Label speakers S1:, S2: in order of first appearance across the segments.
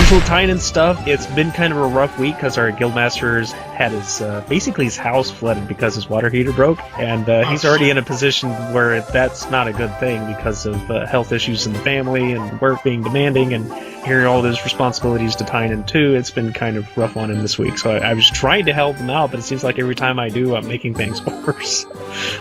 S1: usual Tynan stuff. It's been kind of a rough week because our guildmaster's had his basically his house flooded because his water heater broke, and he's already in a position where that's not a good thing because of health issues in the family and work being demanding, and hearing all those responsibilities to Tynan too. It's been kind of rough on him this week, so I was trying to help him out, but it seems like every time I do, I'm making things worse.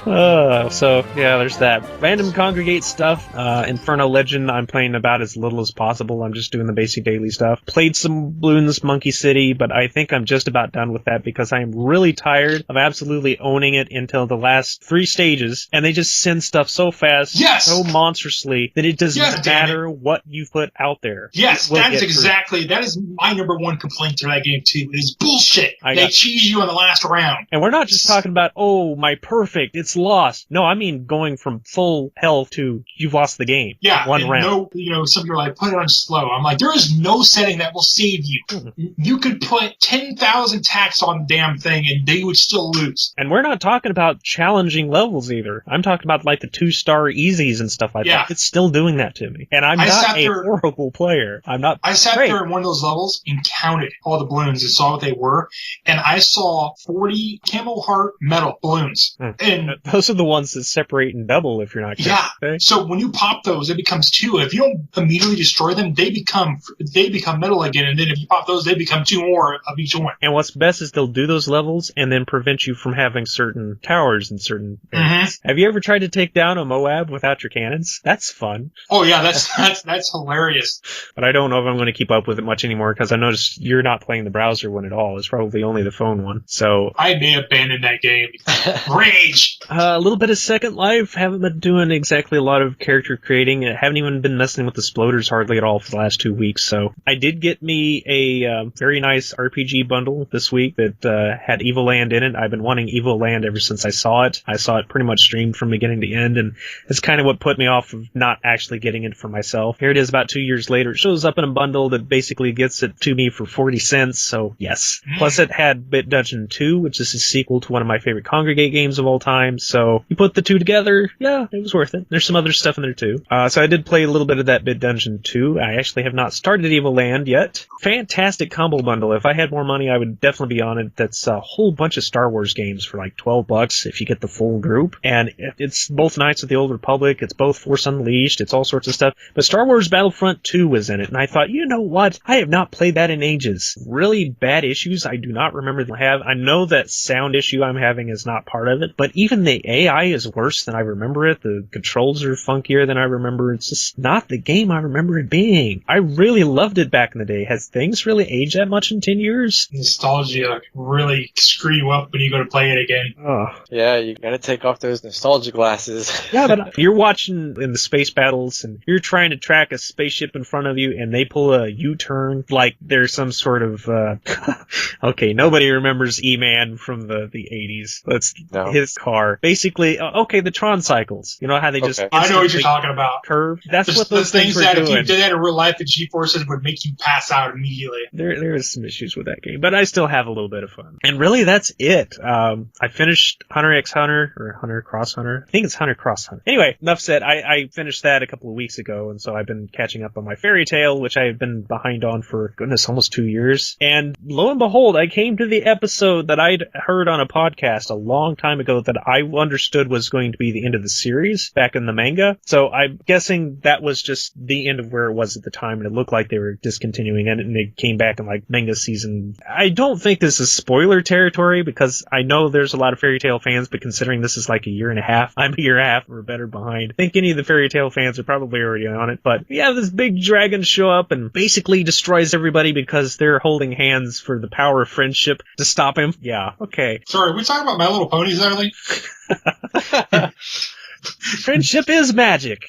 S1: So yeah, there's that. Random congregate stuff. Inferno Legend, I'm playing about as little as possible. I'm just doing the basic daily stuff. Played some Bloons Monkey City, but I think I'm just about done with that because I am really tired of absolutely owning it until the last 3 stages, and they just send stuff so fast, so monstrously, that it doesn't matter what you put out there.
S2: Yes, that is my number one complaint to that game too. It is bullshit. They cheese you in the last round.
S1: And we're not just talking about, my perfect, it's lost. No, I mean going from full health to you've lost the game.
S2: Yeah,
S1: one round.
S2: Some people are like, put it on slow. I'm like, there is no setting that will save you. You could put 10,000 attacks on the damn thing and they would still lose.
S1: And we're not talking about challenging levels either. I'm talking about like the 2-star easies and stuff like that. It's still doing that to me. And I'm not a horrible player. I
S2: sat there in one of those levels and counted all the balloons and saw what they were, and I saw 40 Camel Heart metal balloons. And
S1: those are the ones that separate and double if you're not careful.
S2: Yeah. Okay? So when you pop those, it becomes 2. If you don't immediately destroy them, they become metal again, and then if you pop those, they become 2 more of each one.
S1: And what's best is they'll do those levels and then prevent you from having certain towers in certain areas. Have you ever tried to take down a Moab without your cannons? That's fun.
S2: Oh yeah, that's hilarious.
S1: But I don't know if I'm going to keep up with it much anymore because I noticed you're not playing the browser one at all. It's probably only the phone one. So
S2: I may abandon that game. Rage!
S1: A little bit of Second Life. Haven't been doing exactly a lot of character creating. I haven't even been messing with the sploders hardly at all for the last 2 weeks. So I did get me a very nice RPG bundle this week that had Evil Land in it. I've been wanting Evil Land ever since I saw it. I saw it pretty much streamed from beginning to end, and it's kind of what put me off of not actually getting it for myself. Here it is about 2 years later. It shows up in a bundle that basically gets it to me for 40 cents, so yes. Plus it had Bit Dungeon 2, which is a sequel to one of my favorite Congregate games of all time, so you put the two together, yeah, it was worth it. There's some other stuff in there too. So I did play a little bit of that Bit Dungeon 2. I actually have not started Evil Land yet. Fantastic combo bundle. If I had more money, I would definitely be on it. That's a whole bunch of Star Wars games for like $12 if you get the full group. And it's both Knights of the Old Republic, it's both Force Unleashed, it's all sorts of stuff. But Star Wars Battlefront 2 was in it, and I thought, you know what? I have not played that in ages. Really bad issues I do not remember to have. I know that sound issue I'm having is not part of it, but even the AI is worse than I remember it. The controls are funkier than I remember. It's just not the game I remember it being. I really loved it back in the day. Has things really aged that much in 10 years?
S2: Nostalgia really screw you up when you go to play it again.
S1: Oh.
S3: Yeah, you gotta take off those nostalgia glasses.
S1: Yeah, but you're watching in the space battles, and you're trying to track a spaceship in front of you, and they pull a U-turn like there's some sort of, okay, nobody remembers E-Man from the 80s. That's his car. Basically, the Tron cycles. You know how they just...
S2: I know what you're talking about.
S1: Curve. That's what those things were doing.
S2: If you did that in real life, the G-forces would make you pass out immediately.
S1: There is some issues with that game, but I still have a little bit of fun. And really, that's it. I finished Hunter x Hunter, or Hunter Cross Hunter. I think it's Hunter Cross Hunter. Anyway, enough said. I finished that a couple of weeks ago, and so I've been catching up on my Fairy Tail, which I had been behind on for, goodness, almost 2 years. And lo and behold, I came to the episode that I'd heard on a podcast a long time ago that I understood was going to be the end of the series back in the manga. So I'm guessing that was just the end of where it was at the time, and it looked like they were discontinuing it, and they came back in like manga season. I don't think this is spoiler territory because I know there's a lot of Fairy Tail fans, but considering this is like a year and a half, I'm a year and a half or better behind. I think any of the Fairy Tail fans are probably already on it, but yeah, this big dragon show up and basically destroys everybody because they're holding hands for the power of friendship to stop him. Yeah, okay.
S2: Sorry, are we talking about My Little Ponies, Arlie?
S1: Friendship is magic.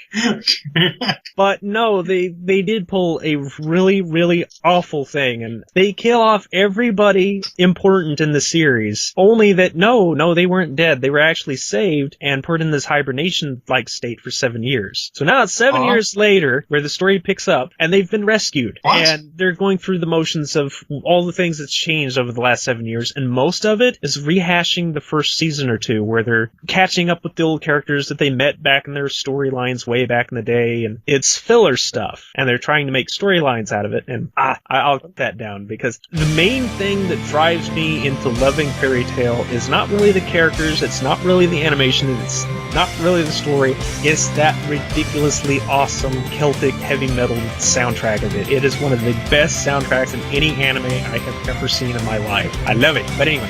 S1: But no, they did pull a really, really awful thing, and they kill off everybody important in the series. Only that, no, they weren't dead. They were actually saved and put in this hibernation-like state for 7 years. So now it's 7 years later, where the story picks up, and they've been rescued.
S2: What?
S1: And they're going through the motions of all the things that's changed over the last 7 years, and most of it is rehashing the first season or two, where they're catching up with the old characters that they they met back in their storylines way back in the day, and it's filler stuff, and they're trying to make storylines out of it, and I'll put that down, because the main thing that drives me into loving Fairy Tail is not really the characters, it's not really the animation, it's not really the story, it's that ridiculously awesome Celtic heavy metal soundtrack of it. It is one of the best soundtracks in any anime I have ever seen in my life. I love it. But anyway,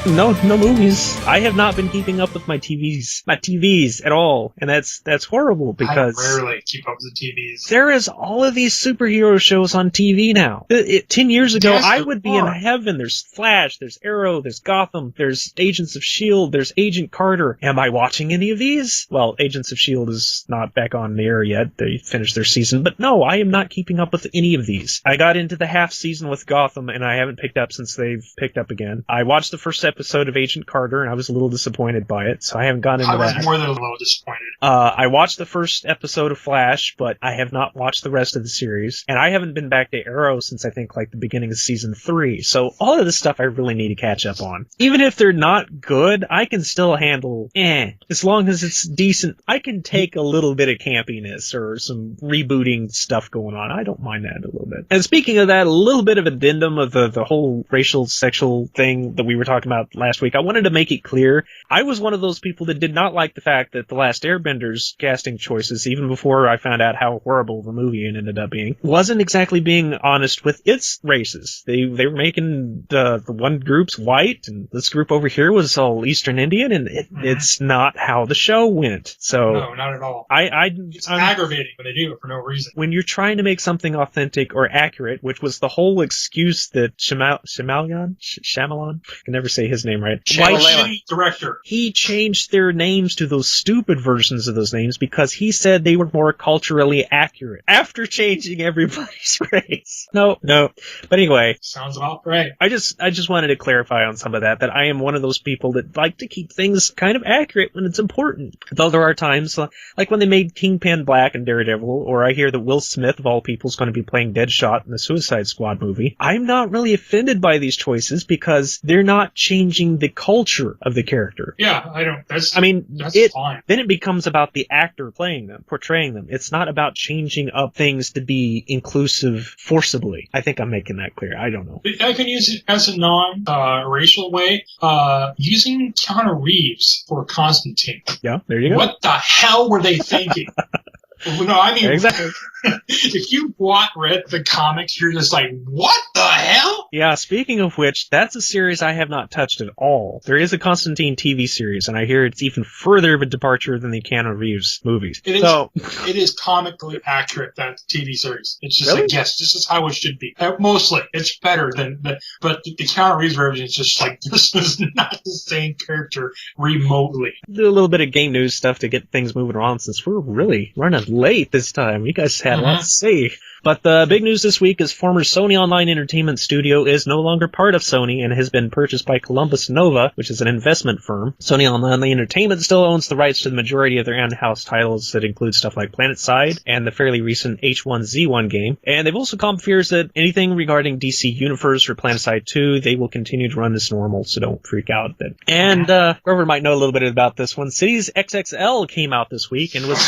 S1: no movies. I have not been keeping up with my TVs at all, and that's horrible, because
S2: I rarely keep up with the TVs.
S1: there is all of these superhero shows on TV now. 10 years ago,
S2: Yes,
S1: I would be in heaven. There's Flash, there's Arrow, there's Gotham, there's Agents of S.H.I.E.L.D., there's Agent Carter. Am I watching any of these? Well, Agents of S.H.I.E.L.D. is not back on the air yet. They finished their season. But no, I am not keeping up with any of these. I got into the half season with Gotham, and I haven't picked up since they've picked up again. I watched the first episode of Agent Carter, and I was a little disappointed by it, so I haven't gone into that.
S2: I was more than a little disappointed.
S1: I watched the first episode of Flash, but I have not watched the rest of the series. And I haven't been back to Arrow since I think like the beginning of season 3. So all of this stuff I really need to catch up on. Even if they're not good, I can still handle as long as it's decent. I can take a little bit of campiness or some rebooting stuff going on. I don't mind that a little bit. And speaking of that, a little bit of addendum of the whole racial, sexual thing that we were talking about last week. I wanted to make it clear. I was one of those people that did not like the fact that The Last Airbender's casting choices, even before I found out how horrible the movie ended up being, wasn't exactly being honest with its races. They were making the one group's white, and this group over here was all Eastern Indian, and it's not how the show went. So
S2: No, not at all. It's
S1: I'm
S2: aggravating when they do it for no reason.
S1: when you're trying to make something authentic or accurate, which was the whole excuse that Shyamalan? I can never say his name right.
S2: Shitty director.
S1: He changed their names to those stupid versions of those names because he said they were more culturally accurate after changing everybody's race. No. But anyway,
S2: Sounds about right.
S1: I just wanted to clarify on some of that I am one of those people that like to keep things kind of accurate when it's important. Though there are times, like when they made Kingpin black in Daredevil, or I hear that Will Smith, of all people, is going to be playing Deadshot in the Suicide Squad movie. I'm not really offended by these choices because they're not changing the culture of the character.
S2: Yeah, I don't. That's fine.
S1: Then it becomes about the actor portraying them. It's not about changing up things to be inclusive forcibly. I think I'm making that clear. I don't know.
S2: I can use it as a non-racial way. Using Keanu Reeves for Constantine.
S1: Yeah, there you go.
S2: What the hell were they thinking? No, I mean,
S1: exactly.
S2: If you read the comics, you're just like, what the hell?
S1: Yeah, speaking of which, that's a series I have not touched at all. There is a Constantine TV series, and I hear it's even further of a departure than the Keanu Reeves movies.
S2: It is comically accurate, that TV series. It's just like, yes, this is how it should be. Mostly. It's better than but the Keanu Reeves version is just like, this is not the same character remotely.
S1: Do a little bit of game news stuff to get things moving around since we're really running late this time. You guys had a lot to say. But the big news this week is former Sony Online Entertainment Studio is no longer part of Sony and has been purchased by Columbus Nova, which is an investment firm. Sony Online Entertainment still owns the rights to the majority of their in-house titles that include stuff like PlanetSide and the fairly recent H1Z1 game. And they've also calmed fears that anything regarding DC Universe or PlanetSide 2, they will continue to run as normal, so don't freak out. And whoever might know a little bit about this one, Cities XXL came out this week and was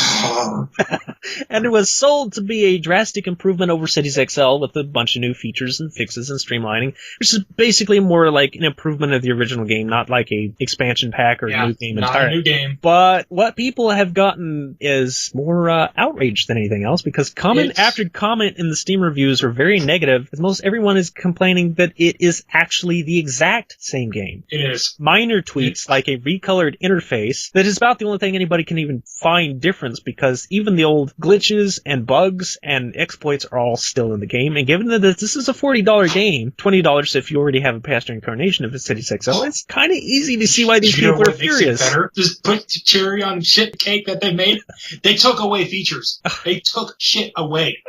S1: and it was sold to be a drastic improvement over Cities XL with a bunch of new features and fixes and streamlining, which is basically more like an improvement of the original game, not like a expansion pack or a new game entirely.
S2: Not a new game.
S1: But what people have gotten is more outrage than anything else, because comment after comment in the Steam reviews are very negative, as most everyone is complaining that it is actually the exact same game.
S2: It is.
S1: Minor tweaks like a recolored interface that is about the only thing anybody can even find difference, because even the old glitches and bugs and exploits are all still in the game. And given that this is a $40 game, $20 if you already have a past incarnation of Cities XL, it's kind of easy to see why these people are furious.
S2: Better? Just put the cherry on shit cake that they made. They took away features. They took shit away.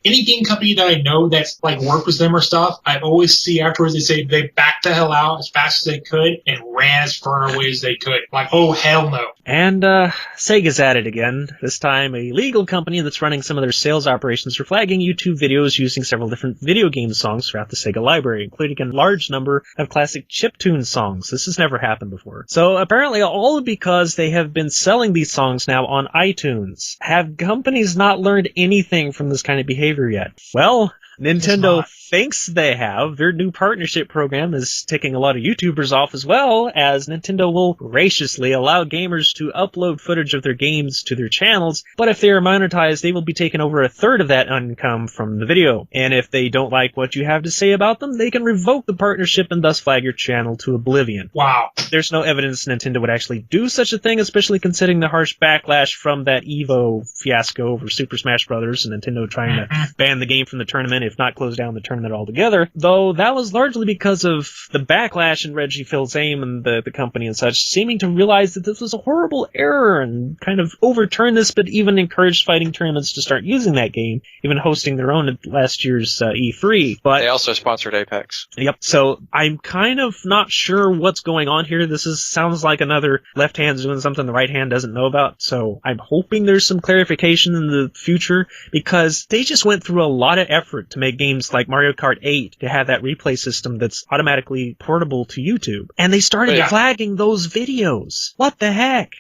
S2: Any game company that I know that's like worked with them or stuff, I always see afterwards they say they backed the hell out as fast as they could and ran as far away as they could. Like, oh hell no.
S1: And Sega's at it again. This time a legal company that's running some of their sales Nintendo's operations for flagging YouTube videos using several different video game songs throughout the Sega library, including a large number of classic chiptune songs. This has never happened before. So apparently all because they have been selling these songs now on iTunes. Have companies not learned anything from this kind of behavior yet? Well, Nintendo thinks they have. Their new partnership program is ticking a lot of YouTubers off as well, as Nintendo will graciously allow gamers to upload footage of their games to their channels, but if they are monetized, they will be taking over a third of that income from the video. And if they don't like what you have to say about them, they can revoke the partnership and thus flag your channel to oblivion.
S2: Wow.
S1: There's no evidence Nintendo would actually do such a thing, especially considering the harsh backlash from that Evo fiasco over Super Smash Bros. And Nintendo trying to ban the game from the tournament, if not close down the tournament altogether, though that was largely because of the backlash and Reggie Fils-Aime and the company and such seeming to realize that this was a horrible error and kind of overturned this, but even encouraged fighting tournaments to start using that game, even hosting their own at last year's E3. But
S3: they also sponsored Apex.
S1: Yep. So I'm kind of not sure what's going on here. This sounds like another left hand's doing something the right hand doesn't know about. So I'm hoping there's some clarification in the future, because they just went through a lot of effort to make games like Mario Kart 8 to have that replay system that's automatically portable to YouTube. And they started flagging those videos. What the heck?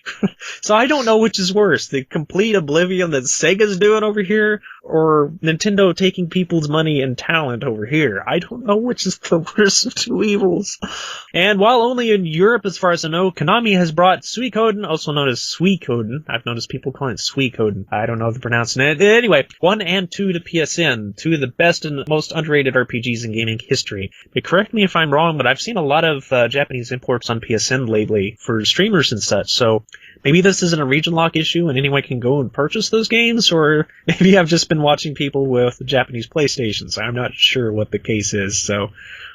S1: So I don't know which is worse, the complete oblivion that Sega's doing over here, or Nintendo taking people's money and talent over here. I don't know which is the worst of two evils. And while only in Europe, as far as I know, Konami has brought Suikoden, also known as Suikoden. I've noticed people calling it Suikoden. I don't know if they're pronouncing it. Anyway, 1 and 2 to PSN, two of the best and most underrated RPGs in gaming history. But correct me if I'm wrong, but I've seen a lot of Japanese imports on PSN lately for streamers and such, so maybe this isn't a region lock issue and anyone can go and purchase those games, or maybe I've just been watching people with Japanese PlayStations. I'm not sure what the case is, so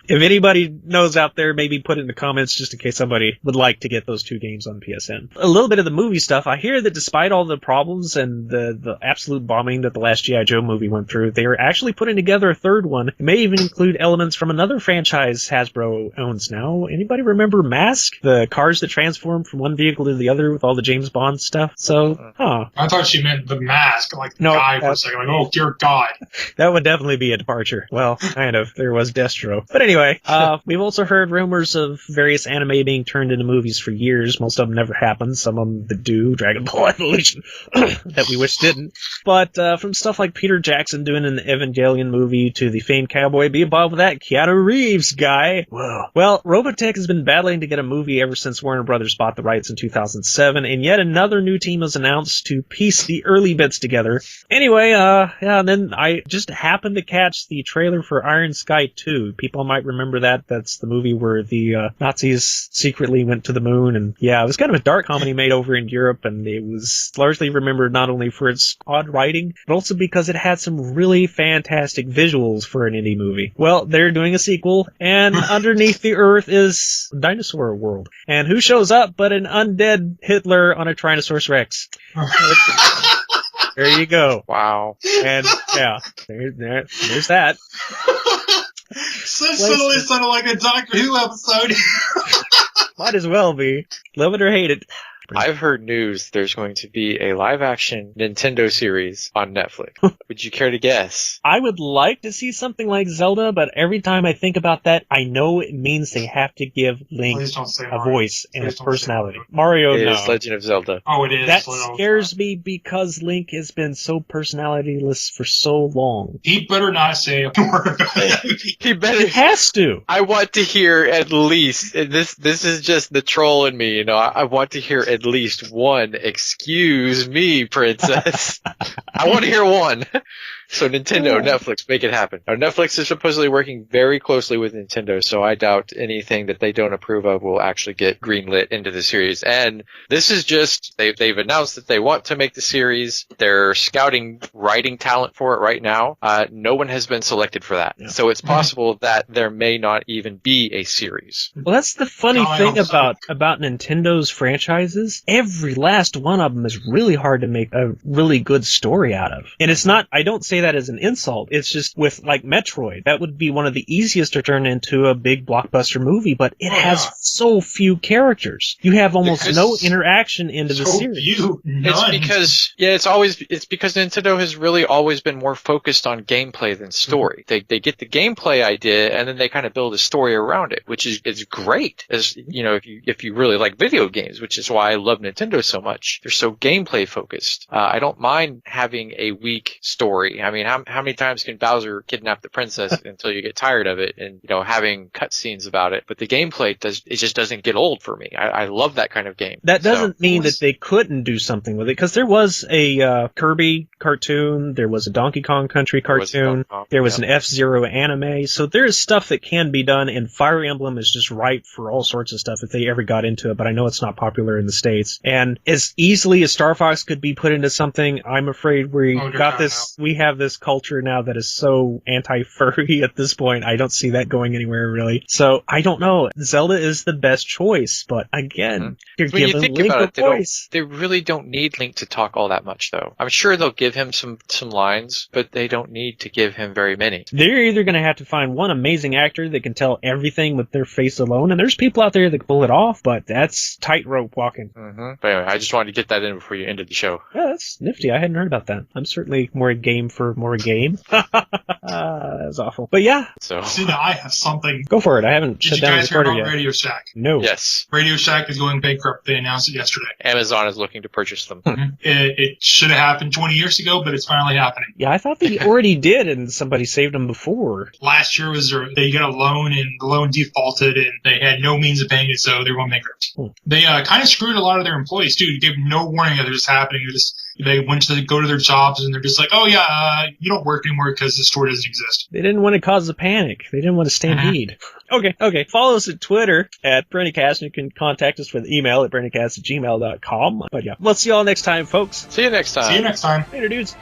S1: if anybody knows out there, maybe put it in the comments just in case somebody would like to get those two games on PSN. A little bit of the movie stuff. I hear that despite all the problems and the absolute bombing that the last G.I. Joe movie went through, they are actually putting together a third one. It may even include elements from another franchise Hasbro owns now. Anybody remember Mask? The cars that transform from one vehicle to the other with all the James Bond stuff? So,
S2: I thought she meant the Mask, like the guy for a second. Like, oh, dear God.
S1: That would definitely be a departure. Well, kind of. There was Destro. But anyway, we've also heard rumors of various anime being turned into movies for years. Most of them never happen. Some of them that do. Dragon Ball Evolution. That we wish didn't. But from stuff like Peter Jackson doing an Evangelion movie to the famed Cowboy Bebop with that Keanu Reeves guy. Whoa. Well, Robotech has been battling to get a movie ever since Warner Brothers bought the rights in 2007, and yet another new team was announced to piece the early bits together. Anyway, and then I just happened to catch the trailer for Iron Sky 2. People might remember that. That's the movie where the Nazis secretly went to the moon, and yeah, it was kind of a dark comedy made over in Europe, and it was largely remembered not only for its odd writing, but also because it had some really fantastic visuals for an indie movie. Well, they're doing a sequel, and underneath the earth is Dinosaur World. And who shows up but an undead Hitler on a Tyrannosaurus Rex? There you go.
S3: Wow.
S1: And yeah, there's that.
S2: So suddenly sounded like a Doctor Who episode.
S1: Might as well be. Love it or hate it.
S3: I've heard news there's going to be a live-action Nintendo series on Netflix. Would you care to guess?
S1: I would like to see something like Zelda, but every time I think about that, I know it means they have to give Link a voice and a personality. Mario,
S3: It
S1: no.
S3: is Legend of Zelda.
S2: Oh, it is.
S1: That scares me because Link has been so personalityless for so long.
S2: He better not say a word about it.
S3: He better.
S1: It has to.
S3: I want to hear at least, this is just the troll in me, you know, I want to hear at least one, excuse me, princess. I want to hear one. So Nintendo, Netflix, make it happen. Now, Netflix is supposedly working very closely with Nintendo, so I doubt anything that they don't approve of will actually get greenlit into the series. And this is just, they've announced that they want to make the series. They're scouting writing talent for it right now. No one has been selected for that. Yeah. So it's possible that there may not even be a series.
S1: Well, that's the funny thing about Nintendo's franchises. Every last one of them is really hard to make a really good story out of. And it's not, I don't say say that as an insult. It's just with, like, Metroid. That would be one of the easiest to turn into a big blockbuster movie, but it has so few characters. You have almost no interaction into the series.
S3: It's because Nintendo has really always been more focused on gameplay than story. They get the gameplay idea and then they kind of build a story around it, which is great. As you know, if you really like video games, which is why I love Nintendo so much. They're so gameplay focused. I don't mind having a weak story. I mean, how many times can Bowser kidnap the princess until you get tired of it and, you know, having cutscenes about it? But the gameplay just doesn't get old for me. I love that kind of game.
S1: That doesn't mean that they couldn't do something with it, because there was a Kirby cartoon, there was a Donkey Kong Country cartoon, there was an F-Zero anime, so there's stuff that can be done, and Fire Emblem is just ripe for all sorts of stuff if they ever got into it, but I know it's not popular in the States. And as easily as Star Fox could be put into something, I'm afraid we have this culture now that is so anti-furry at this point. I don't see that going anywhere, really. So, I don't know. Zelda is the best choice, but again, you're giving Link a voice.
S3: They really don't need Link to talk all that much, though. I'm sure they'll give him some lines, but they don't need to give him very many.
S1: They're either going to have to find one amazing actor that can tell everything with their face alone, and there's people out there that can pull it off, but that's tightrope walking.
S3: But anyway, I just wanted to get that in before you ended the show.
S1: Yeah, that's nifty. I hadn't heard about that. I'm certainly more game for more game. That's awful. But yeah.
S2: See, now I have something.
S1: Go for it. I haven't shut down the recorder yet.
S2: Did you guys hear about Radio Shack?
S1: No.
S3: Yes.
S2: Radio Shack is going bankrupt. They announced it yesterday.
S3: Amazon is looking to purchase them.
S2: It should have happened 20 years ago, but it's finally happening.
S1: Yeah, I thought they already did, and somebody saved them before.
S2: Last year they got a loan, and the loan defaulted, and they had no means of paying it, so they were going bankrupt. They kind of screwed a lot of their employees, too. They gave no warning that it was happening. They went to go to their jobs, and they're just like, oh, yeah, you don't work anymore because the store doesn't exist.
S1: They didn't want to cause a panic. They didn't want to stampede. Okay. Follow us at Twitter at PrinnyCast, and you can contact us with email at PrinnyCast@gmail.com. But yeah, we'll see you all next time, folks.
S3: See you next time.
S2: See you next time.
S1: Later, dudes.